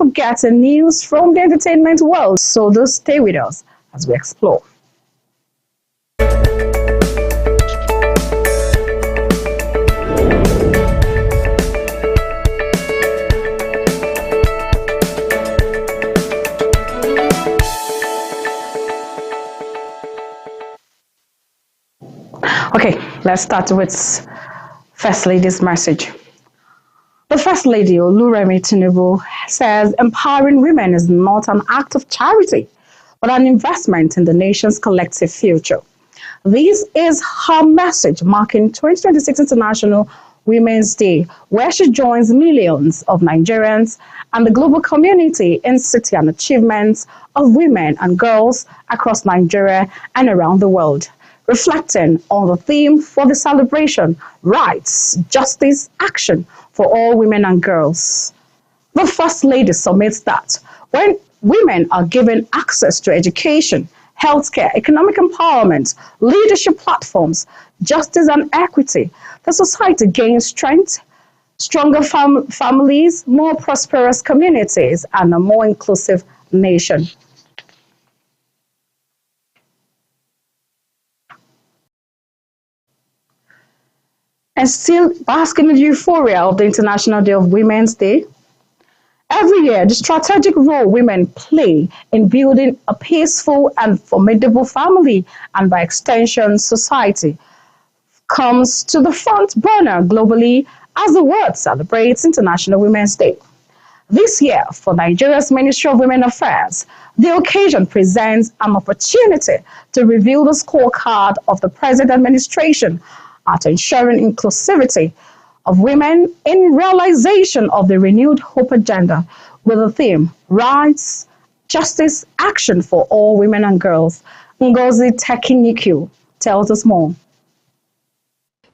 forgetting news from the entertainment world, so do stay with us as we explore. Okay, let's start with First Lady's message. The First Lady, Oluremi Tinubu, says empowering women is not an act of charity, but an investment in the nation's collective future. This is her message marking 2026 International Women's Day, where she joins millions of Nigerians and the global community in city and achievements of women and girls across Nigeria and around the world. Reflecting on the theme for the celebration, rights, justice, action for all women and girls. The First Lady submits that when women are given access to education, healthcare, economic empowerment, leadership platforms, justice and equity, the society gains strength, stronger families, more prosperous communities, and a more inclusive nation. And still basking in the euphoria of the International Day of Women's Day, every year the strategic role women play in building a peaceful and formidable family, and by extension society, comes to the front burner globally as the world celebrates International Women's Day. This year, for Nigeria's Ministry of Women Affairs, the occasion presents an opportunity to reveal the scorecard of the present administration at ensuring inclusivity of women in realization of the renewed hope agenda with the theme Rights, Justice, Action for All Women and Girls. Ngozi Tekinyiku tells us more.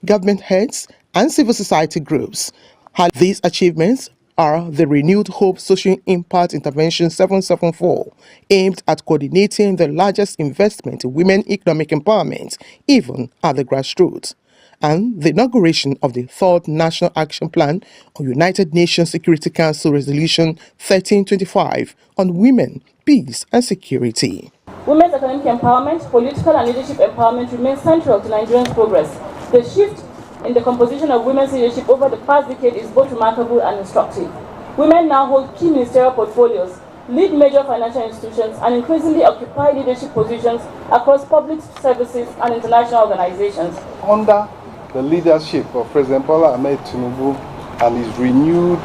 Government heads and civil society groups highlight these achievements are the Renewed Hope Social Impact Intervention 774, aimed at coordinating the largest investment in women economic empowerment, even at the grassroots, and the inauguration of the third National Action Plan on United Nations Security Council Resolution 1325 on women, peace and security. Women's economic empowerment, political and leadership empowerment remain central to Nigeria's progress. The shift in the composition of women's leadership over the past decade is both remarkable and instructive. Women now hold key ministerial portfolios, lead major financial institutions, and increasingly occupy leadership positions across public services and international organizations. Under the leadership of President Bola Ahmed Tinubu and his renewed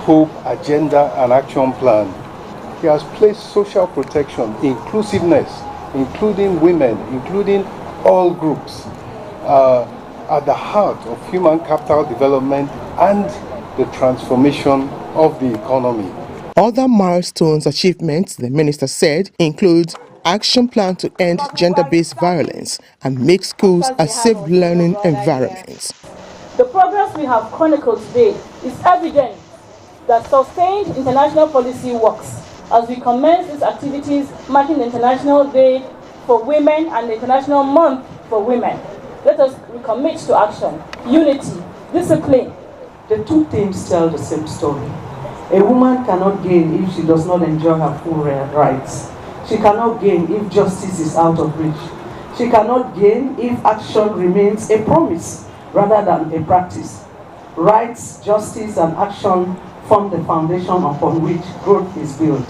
hope agenda and action plan, he has placed social protection, inclusiveness, including women, including all groups, at the heart of human capital development and the transformation of the economy. Other milestones achievements, the minister said, include action plan to end gender-based violence and make schools a safe learning environment. The progress we have chronicled today is evidence that sustained international policy works. As we commence these activities marking the International Day for Women and the International Month for Women, let us recommit to action, unity, discipline. The two themes tell the same story. A woman cannot gain if she does not enjoy her full rights. She cannot gain if justice is out of reach. She cannot gain if action remains a promise rather than a practice. Rights, justice, and action form the foundation upon which growth is built.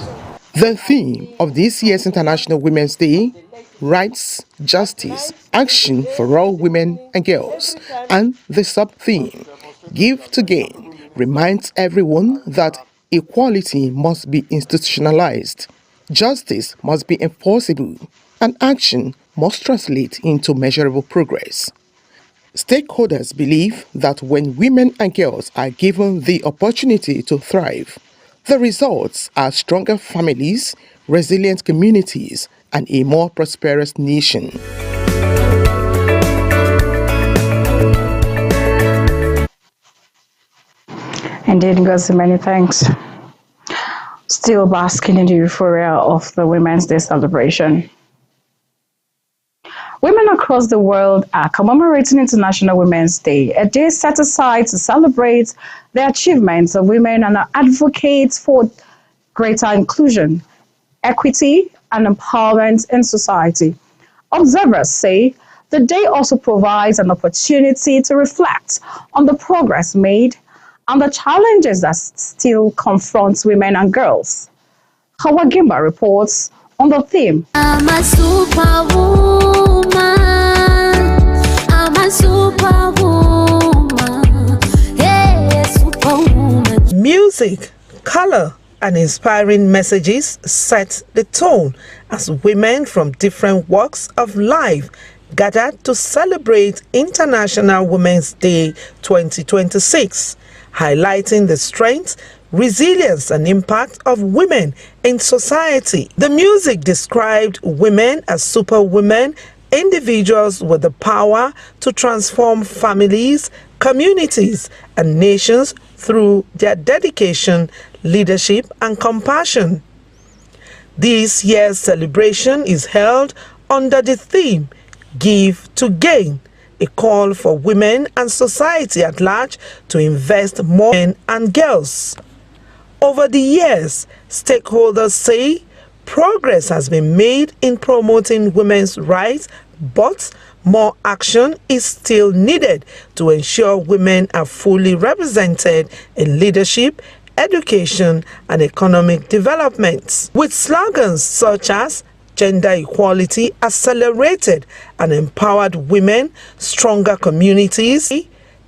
The theme of this year's International Women's Day, Rights, Justice, Action for All Women and Girls, and the sub-theme, Give to Gain, reminds everyone that equality must be institutionalized, justice must be enforceable, and action must translate into measurable progress. Stakeholders believe that when women and girls are given the opportunity to thrive, the results are stronger families, resilient communities, and a more prosperous nation. Indeed, Ngozi, many thanks. Still basking in the euphoria of the Women's Day celebration. Women across the world are commemorating International Women's Day, a day set aside to celebrate the achievements of women and advocate for greater inclusion, equity, and empowerment in society. Observers say the day also provides an opportunity to reflect on the progress made and the challenges that still confront women and girls. Hawa Gimba reports on the theme. I'm a superwoman. I'm a superwoman. Yeah, superwoman. Music, color, and inspiring messages set the tone as women from different walks of life gathered to celebrate International Women's Day 2026, highlighting the strength, resilience, and impact of women in society. The music described women as superwomen, individuals with the power to transform families, communities, and nations through their dedication, leadership, and compassion. This year's celebration is held under the theme, Give to Gain, a call for women and society at large to invest more in men and girls. Over the years, stakeholders say progress has been made in promoting women's rights, but more action is still needed to ensure women are fully represented in leadership, education, and economic development. With slogans such as gender equality accelerated and empowered women, stronger communities.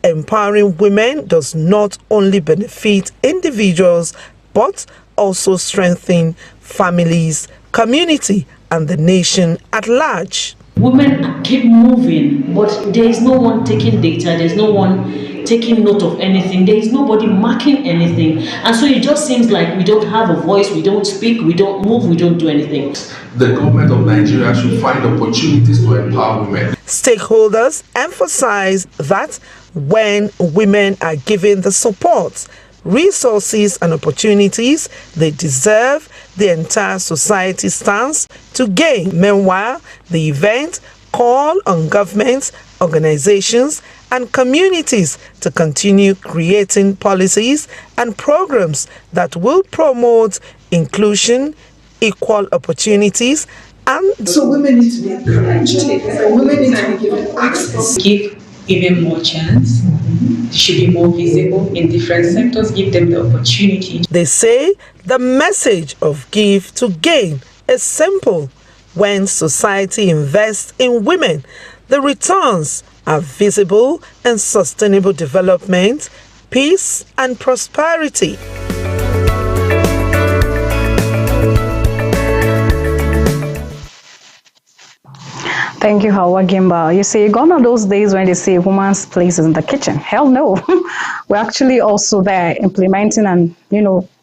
Empowering women does not only benefit individuals but also strengthen families, community, and the nation at large. Women keep moving, but there is no one taking data, there's no one taking note of anything, there is nobody marking anything. And so it just seems like we don't have a voice, we don't speak, we don't move, we don't do anything. The government of Nigeria should find opportunities to empower women. Stakeholders emphasize that when women are given the support, resources, and opportunities they deserve, the entire society stands to gain. Meanwhile, the event called on governments, organizations, and communities to continue creating policies and programs that will promote inclusion, equal opportunities, and so women need to be encouraged. Women need to be given access. Give even more chance. They should be more visible in different sectors. Give them the opportunity. They say the message of give to gain is simple. When society invests in women, the returns are visible in sustainable development, peace, and prosperity. Thank you, Hawa Gimba. You see, gone are those days when they say woman's place is in the kitchen. Hell no. We're actually also there implementing and,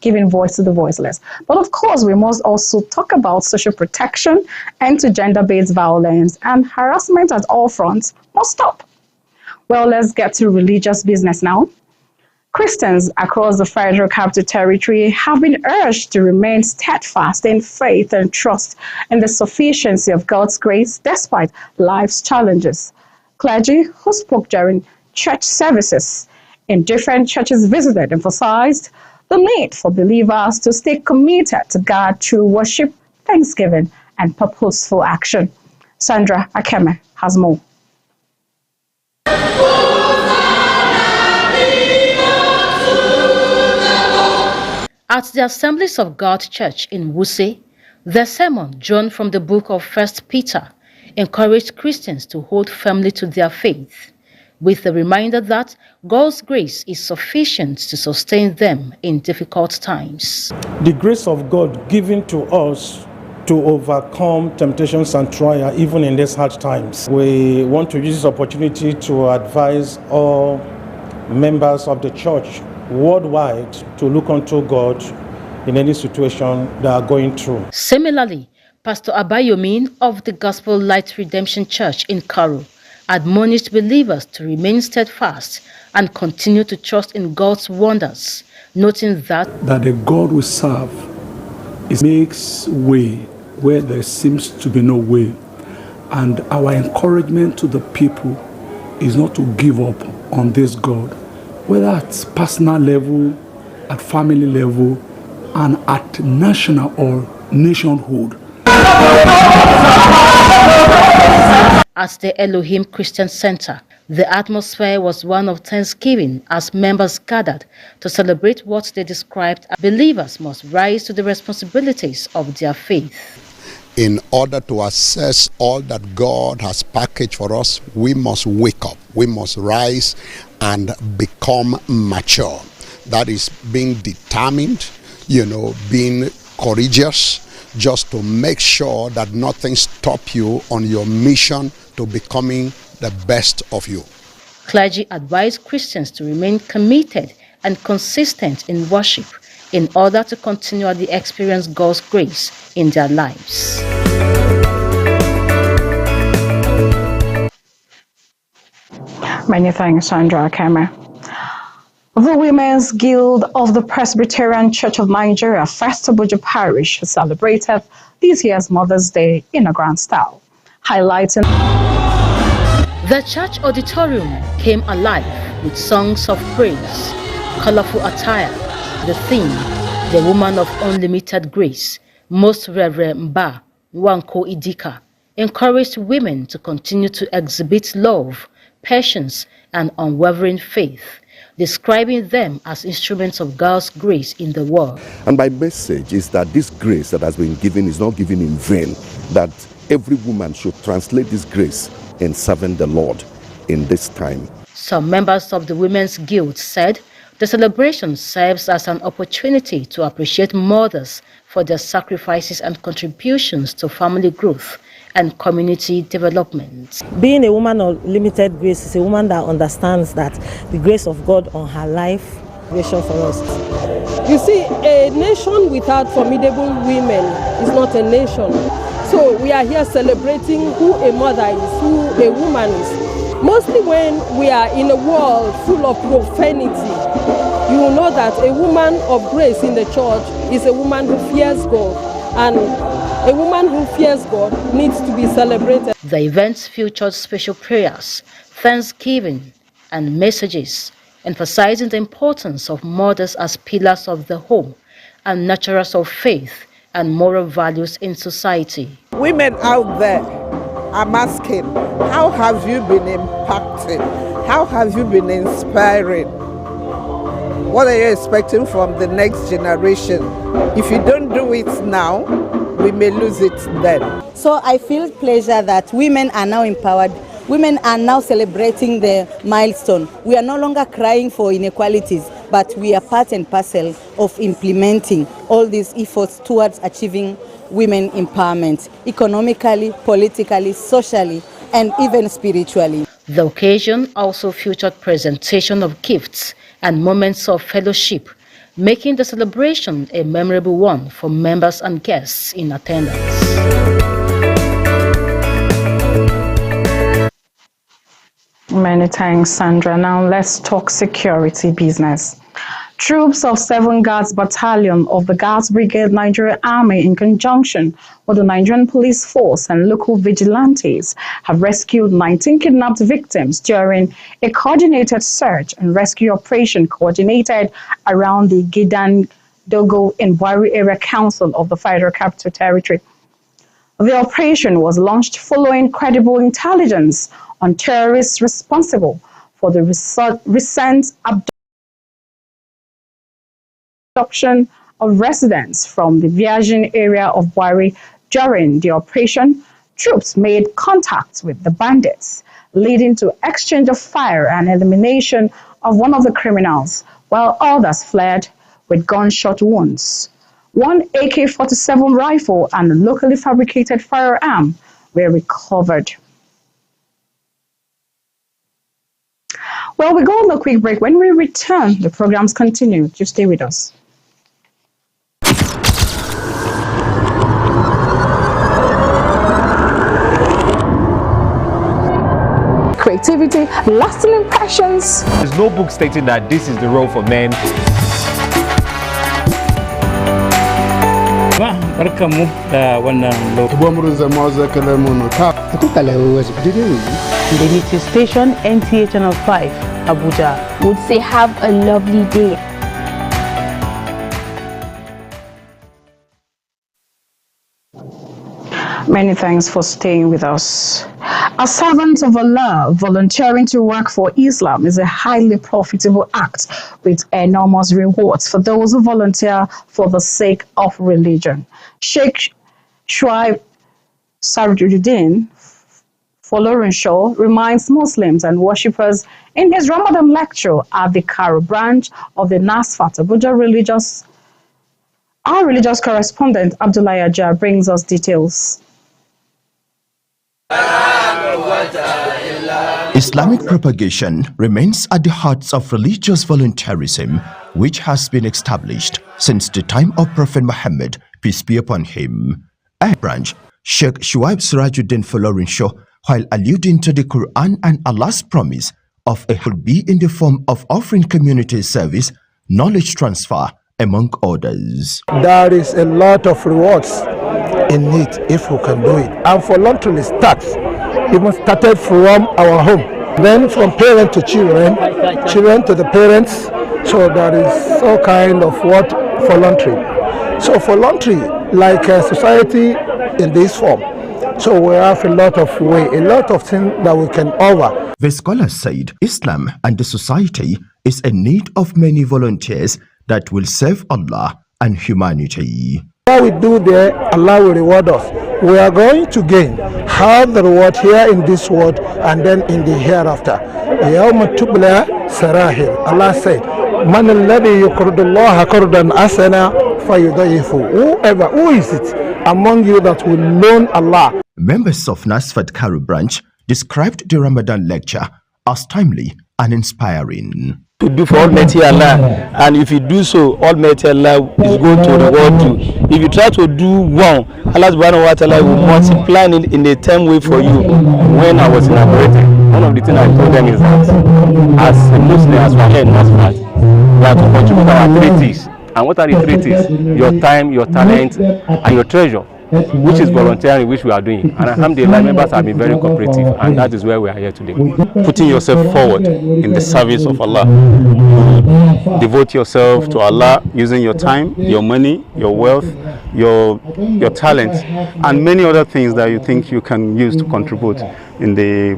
giving voice to the voiceless. But of course, we must also talk about social protection, end to gender-based violence, and harassment at all fronts must stop. Well, let's get to religious business now. Christians across the Federal Capital Territory have been urged to remain steadfast in faith and trust in the sufficiency of God's grace despite life's challenges. Clergy who spoke during church services in different churches visited emphasized the need for believers to stay committed to God through worship, thanksgiving, and purposeful action. Sandra Akeme has more. At the Assemblies of God Church in Wuse, the sermon drawn from the book of 1 Peter encouraged Christians to hold firmly to their faith, with the reminder that God's grace is sufficient to sustain them in difficult times. The grace of God given to us to overcome temptations and trial even in these hard times. We want to use this opportunity to advise all members of the church worldwide to look unto God in any situation they are going through. Similarly, Pastor Abayomin of the Gospel Light Redemption Church in Karo admonished believers to remain steadfast and continue to trust in God's wonders, noting that the God we serve makes way where there seems to be no way. And our encouragement to the people is not to give up on this God, whether at personal level, at family level, and at national or nationhood. At the Elohim Christian Center, the atmosphere was one of thanksgiving as members gathered to celebrate what they described as believers must rise to the responsibilities of their faith. In order to assess all that God has packaged for us, we must wake up, we must rise and become mature. That is being determined, being courageous, just to make sure that nothing stops you on your mission to becoming the best of you. Clergy advised Christians to remain committed and consistent in worship in order to continually experience God's grace in their lives. Many thanks, Sandra Keme. The Women's Guild of the Presbyterian Church of Nigeria, First Abuja Parish, celebrated this year's Mother's Day in a grand style, highlighting the church auditorium came alive with songs of praise, colorful attire, the theme, the woman of unlimited grace, Most Reverend Mba Nwanko Idika, encouraged women to continue to exhibit love, patience, and unwavering faith, describing them as instruments of God's grace in the world. And my message is that this grace that has been given is not given in vain, that every woman should translate this grace in serving the Lord in this time. Some members of the Women's Guild said the celebration serves as an opportunity to appreciate mothers for their sacrifices and contributions to family growth and community development. Being a woman of limited grace is a woman that understands that the grace of God on her life is for us. You see, a nation without formidable women is not a nation. So we are here celebrating who a mother is, who a woman is. Mostly when we are in a world full of profanity, you will know that a woman of grace in the church is a woman who fears God. And a woman who fears God needs to be celebrated. The events featured special prayers, thanksgiving, and messages, emphasizing the importance of mothers as pillars of the home and nurturers of faith and moral values in society. Women out there, I'm asking, how have you been impacted? How have you been inspiring? What are you expecting from the next generation? If you don't do it now, we may lose it then. So I feel pleasure that women are now empowered. Women are now celebrating the milestone. We are no longer crying for inequalities, but we are part and parcel of implementing all these efforts towards achieving women empowerment, economically, politically, socially, and even spiritually. The occasion also featured presentation of gifts and moments of fellowship, making the celebration a memorable one for members and guests in attendance. Many thanks, Sandra. Now let's talk security business. Troops of 7 Guards Battalion of the Guards Brigade Nigerian Army, in conjunction with the Nigerian Police Force and local vigilantes, have rescued 19 kidnapped victims during a coordinated search and rescue operation coordinated around the Gidan Dogo in Bwari Area Council of the Federal Capital Territory. The operation was launched following credible intelligence on terrorists responsible for the recent abduction of residents from the Viajan area of Bwari. During the operation, troops made contact with the bandits, leading to exchange of fire and elimination of one of the criminals, while others fled with gunshot wounds. One AK-47 rifle and a locally fabricated firearm were recovered. Well, we go on a quick break. When we return, the programs continue. Just stay with us. Creativity, lasting impressions. There's no book stating that this is the role for men. Barkamu da wannan The station NTA Channel 5, Abuja, would say have a lovely day. Many thanks for staying with us. As servants of Allah, volunteering to work for Islam is a highly profitable act with enormous rewards for those who volunteer for the sake of religion. Sheikh Shuaib Sarjuddin Folorunshaw reminds Muslims and worshippers in his Ramadan lecture at the Karo branch of the Nasfat Abuja religious. Our religious correspondent Abdullah Ajah brings us details. Islamic propagation remains at the heart of religious volunteerism, which has been established since the time of Prophet Muhammad, peace be upon him. A branch, Sheikh Shuaib Sirajuddin Folorunshaw, while alluding to the Quran and Allah's promise of it will be in the form of offering community service, knowledge transfer, among others. There is a lot of rewards in it if we can do it. And voluntarily starts, even started from our home, then from parent to children, children to the parents. So there is all kind of what voluntary. So voluntary, like a society in this form. So we have a lot of things that we can offer. The scholar said Islam and the society is in need of many volunteers that will serve Allah and humanity. What we do there, Allah will reward us. We are going to gain half the reward here in this world and then in the hereafter. يَوْمَ تُبْلَى سَرَاهِرْ Allah said, مَنَ الَّذِي يُقْرِضُ اللَّهَ قَرْضًا حَسَنًا فَيُضَيِّفُهُ. Who is it among you that will loan Allah? Members of Nasfat Karo branch described the Ramadan lecture as timely and inspiring. To do for Almighty Allah, and if you do so, Almighty Allah is going to reward you. If you try to do wrong, Allah subhanahu wa ta'ala will multiply it in a 10 way for you. When I was inaugurated, one of the things I told them is that as a Muslim, as we are here in Nasfat, we have to contribute our 3 T's. And what are the 3 T's? Your time, your talent, and your treasure, which is volunteering, which we are doing. And alhamdulillah, members have been very cooperative, and that is where we are here today. Putting yourself forward in the service of Allah. Devote yourself to Allah using your time, your money, your wealth, your talent, and many other things that you think you can use to contribute in the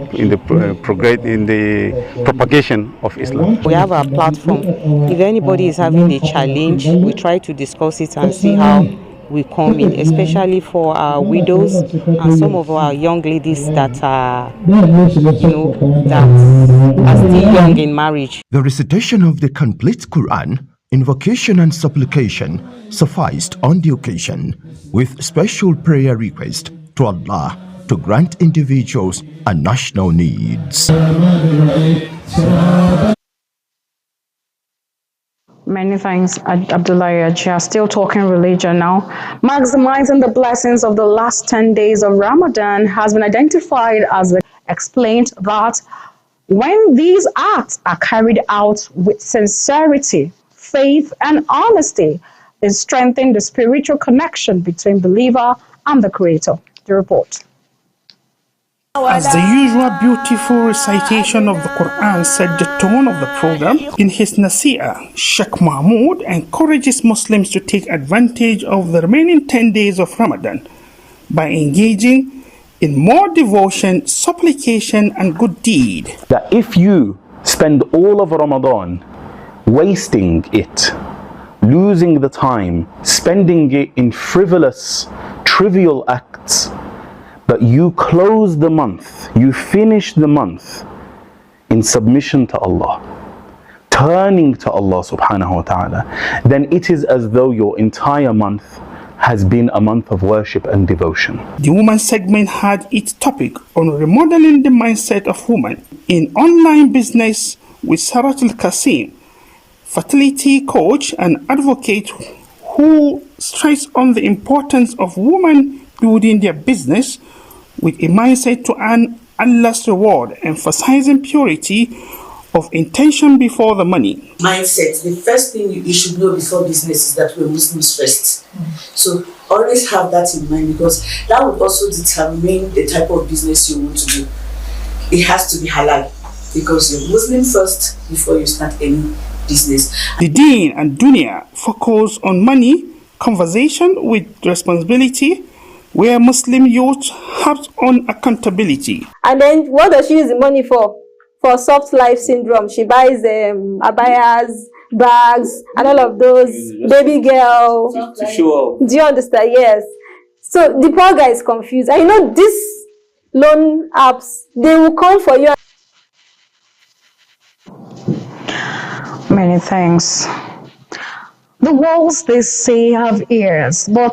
propagation of Islam. We have our platform. If anybody is having a challenge, we try to discuss it and see how we come in, especially for our widows and some of our young ladies that are, that are still young in marriage. The recitation of the complete Quran, invocation and supplication sufficed on the occasion, with special prayer request to Allah to grant individuals and national needs. Many thanks, Abdullah Ajah. Still talking religion now. Maximizing the blessings of the last 10 days of Ramadan has been identified as explained that when these acts are carried out with sincerity, faith, and honesty, they strengthen the spiritual connection between believer and the Creator. The report. As the usual beautiful recitation of the Quran set the tone of the program, in his Nasi'ah, Sheikh Mahmoud encourages Muslims to take advantage of the remaining 10 days of Ramadan by engaging in more devotion, supplication, and good deed. That if you spend all of Ramadan wasting it, losing the time, spending it in frivolous, trivial acts, but you close the month, you finish the month in submission to Allah, turning to Allah subhanahu wa ta'ala, then it is as though your entire month has been a month of worship and devotion. The women's segment had its topic on remodeling the mindset of women in online business with Sarat Al-Qasim, fertility coach and advocate who stressed on the importance of women building their business with a mindset to earn Allah's reward, emphasizing purity of intention before the money. Mindset, the first thing you should know before business is that we're Muslims first. So always have that in mind, because that would also determine the type of business you want to do. It has to be halal, because you're Muslim first before you start any business. The Deen and Dunya focus on money, conversation with responsibility, where Muslim youth have on accountability. And then what does she use the money for? For soft life syndrome. She buys abayas, bags, and all of those baby girl. To show off. Do you understand? Yes. So the poor guy is confused. I know these loan apps, they will come for you. Many things. The walls they say have ears, but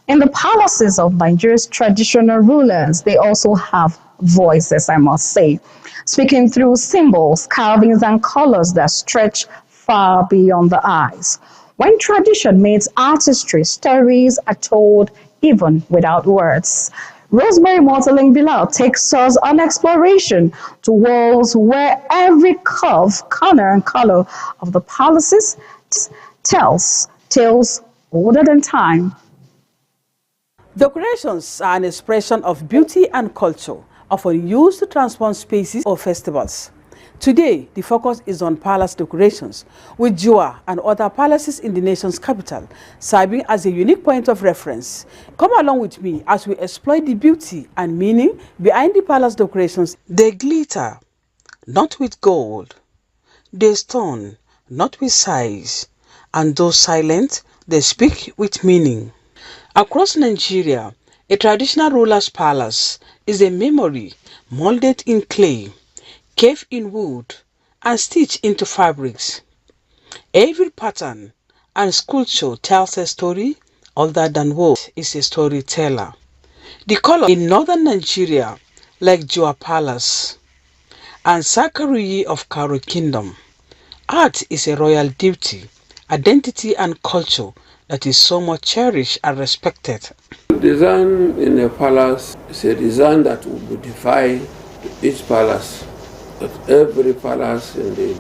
in the palaces of Nigeria's traditional rulers, they also have voices, I must say, speaking through symbols, carvings, and colors that stretch far beyond the eyes. When tradition meets artistry, stories are told even without words. Rosemary Modeling Bilal takes us on exploration to walls where every curve, corner, and color of the palaces tells tales older than time. Decorations are an expression of beauty and culture, often used to transform spaces or festivals. Today, the focus is on palace decorations, with Jua and other palaces in the nation's capital serving as a unique point of reference. Come along with me as we explore the beauty and meaning behind the palace decorations. They glitter, not with gold. They stone, not with size. And though silent, they speak with meaning. Across Nigeria, a traditional ruler's palace is a memory molded in clay, carved in wood, and stitched into fabrics. Every pattern and sculpture tells a story other than words is a storyteller. The color in northern Nigeria, like Jua Palace and Sakariyi of Karo Kingdom, art is a royal duty, identity, and culture that is so much cherished and respected. The design in a palace is a design that will define each palace, that every palace in the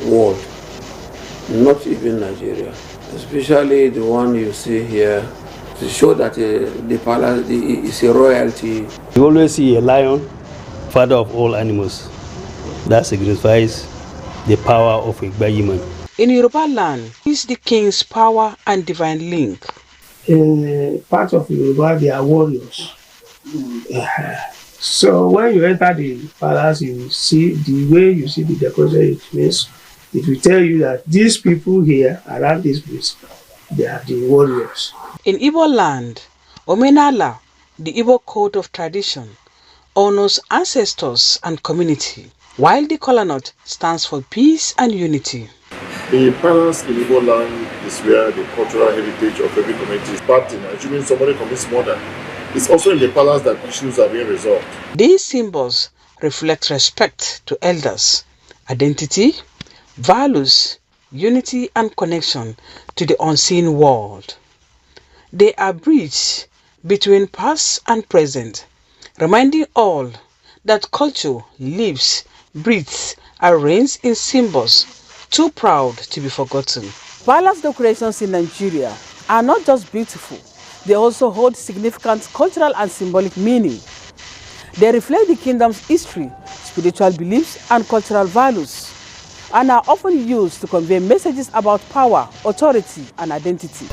world, not even Nigeria, especially the one you see here, to show that the palace is a royalty. You always see a lion, father of all animals. That signifies the power of a Bayiman. In Yoruba land, is the king's power and divine link. In part of Yoruba, they are warriors. So when you enter the palace, you see the way you see the decoration, it means it will tell you that these people here around this place, they are the warriors. In Igbo land, Omenala, the Igbo code of tradition, honors ancestors and community, while the kola nut stands for peace and unity. The palace in Igbo land is where the cultural heritage of every community is packed in. Assuming somebody commits murder, it's also in the palace that issues are being resolved. These symbols reflect respect to elders, identity, values, unity, and connection to the unseen world. They are bridges between past and present, reminding all that culture lives, breathes, and reigns in symbols too proud to be forgotten. Palace decorations in Nigeria are not just beautiful, they also hold significant cultural and symbolic meaning. They reflect the kingdom's history, spiritual beliefs, and cultural values, and are often used to convey messages about power, authority, and identity.